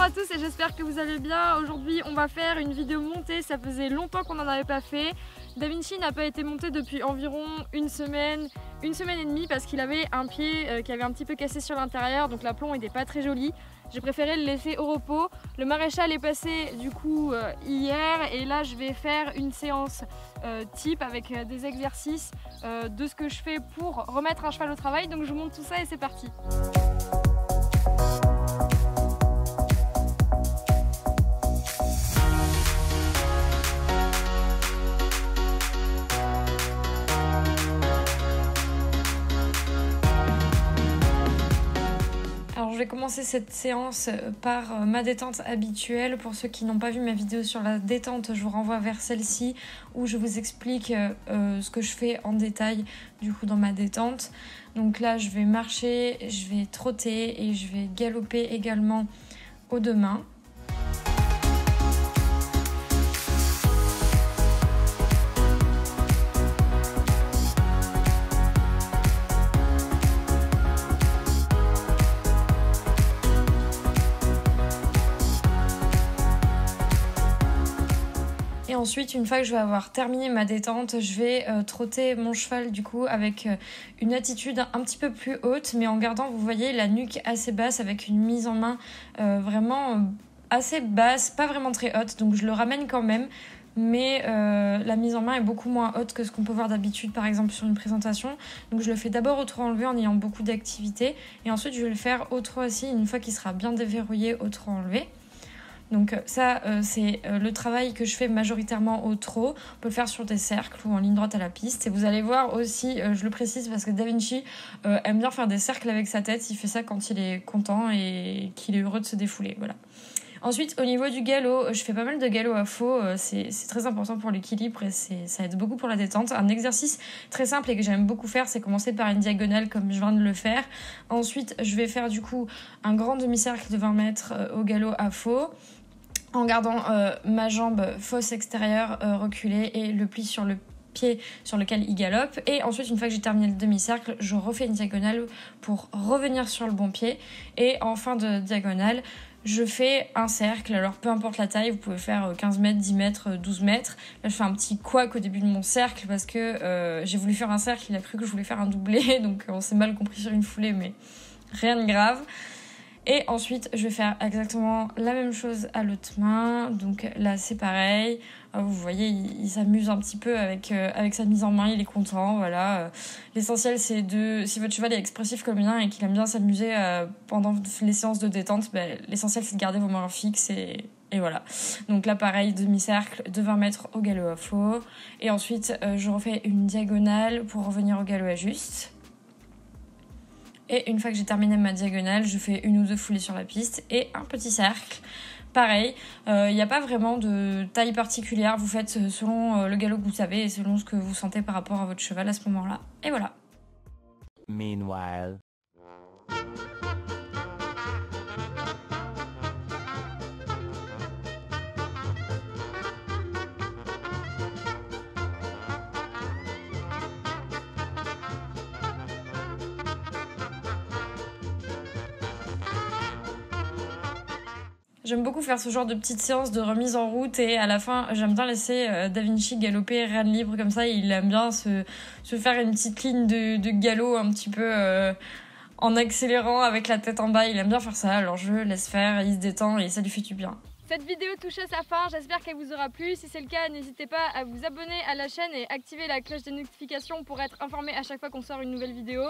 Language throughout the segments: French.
à tous et j'espère que vous allez bien. Aujourd'hui on va faire une vidéo montée, ça faisait longtemps qu'on n'en avait pas fait. DaVinci n'a pas été monté depuis environ une semaine et demie parce qu'il avait un pied qui avait un petit peu cassé sur l'intérieur, donc l'aplomb n'était pas très joli. J'ai préféré le laisser au repos. Le maréchal est passé du coup hier et là je vais faire une séance type avec des exercices de ce que je fais pour remettre un cheval au travail. Donc je vous montre tout ça et c'est parti. Alors je vais commencer cette séance par ma détente habituelle. Pour ceux qui n'ont pas vu ma vidéo sur la détente, je vous renvoie vers celle-ci où je vous explique ce que je fais en détail du coup dans ma détente. Donc là je vais marcher, je vais trotter et je vais galoper également aux deux mains. Et ensuite, une fois que je vais avoir terminé ma détente, je vais trotter mon cheval du coup avec une attitude un petit peu plus haute, mais en gardant, vous voyez, la nuque assez basse avec une mise en main vraiment assez basse, pas vraiment très haute. Donc je le ramène quand même, mais la mise en main est beaucoup moins haute que ce qu'on peut voir d'habitude, par exemple sur une présentation. Donc je le fais d'abord au trot enlevé en ayant beaucoup d'activité, et ensuite je vais le faire au trot assis une fois qu'il sera bien déverrouillé au trot enlevé. Donc ça, c'est le travail que je fais majoritairement au trot. On peut le faire sur des cercles ou en ligne droite à la piste. Et vous allez voir aussi, je le précise parce que DaVinci aime bien faire des cercles avec sa tête. Il fait ça quand il est content et qu'il est heureux de se défouler. Voilà. Ensuite, au niveau du galop, je fais pas mal de galop à faux. C'est très important pour l'équilibre et ça aide beaucoup pour la détente. Un exercice très simple et que j'aime beaucoup faire, c'est commencer par une diagonale comme je viens de le faire. Ensuite, je vais faire du coup un grand demi-cercle de 20 mètres au galop à faux, en gardant ma jambe fausse extérieure reculée et le pli sur le pied sur lequel il galope. Et ensuite, une fois que j'ai terminé le demi-cercle, je refais une diagonale pour revenir sur le bon pied. Et en fin de diagonale, je fais un cercle. Alors peu importe la taille, vous pouvez faire 15 mètres, 10 mètres, 12 mètres. Là, je fais un petit couac au début de mon cercle parce que j'ai voulu faire un cercle, il a cru que je voulais faire un doublé. Donc on s'est mal compris sur une foulée, mais rien de grave. Et ensuite, je vais faire exactement la même chose à l'autre main. Donc là, c'est pareil. Vous voyez, il s'amuse un petit peu avec sa mise en main. Il est content, voilà. L'essentiel, c'est si votre cheval est expressif comme le mien et qu'il aime bien s'amuser pendant les séances de détente, l'essentiel, c'est de garder vos mains fixes et voilà. Donc là, pareil, demi-cercle de 20 mètres au galop à faux. Et ensuite, je refais une diagonale pour revenir au galop à juste. Et une fois que j'ai terminé ma diagonale, je fais une ou deux foulées sur la piste et un petit cercle. Pareil, il n'y a pas vraiment de taille particulière. Vous faites selon le galop que vous savez et selon ce que vous sentez par rapport à votre cheval à ce moment-là. Et voilà. Meanwhile. J'aime beaucoup faire ce genre de petites séances de remise en route et à la fin, j'aime bien laisser DaVinci galoper rien de libre comme ça. Il aime bien se faire une petite ligne de galop un petit peu en accélérant avec la tête en bas. Il aime bien faire ça, alors je laisse faire, il se détend et ça lui fait du bien. Cette vidéo touche à sa fin, j'espère qu'elle vous aura plu. Si c'est le cas, n'hésitez pas à vous abonner à la chaîne et activer la cloche de notification pour être informé à chaque fois qu'on sort une nouvelle vidéo.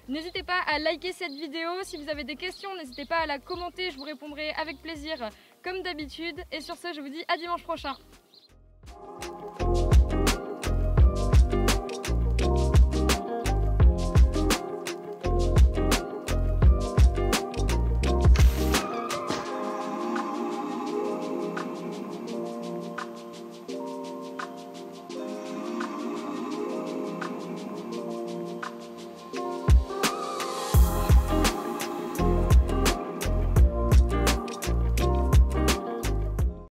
N'hésitez pas à liker cette vidéo, si vous avez des questions, n'hésitez pas à la commenter, je vous répondrai avec plaisir comme d'habitude. Et sur ce, je vous dis à dimanche prochain.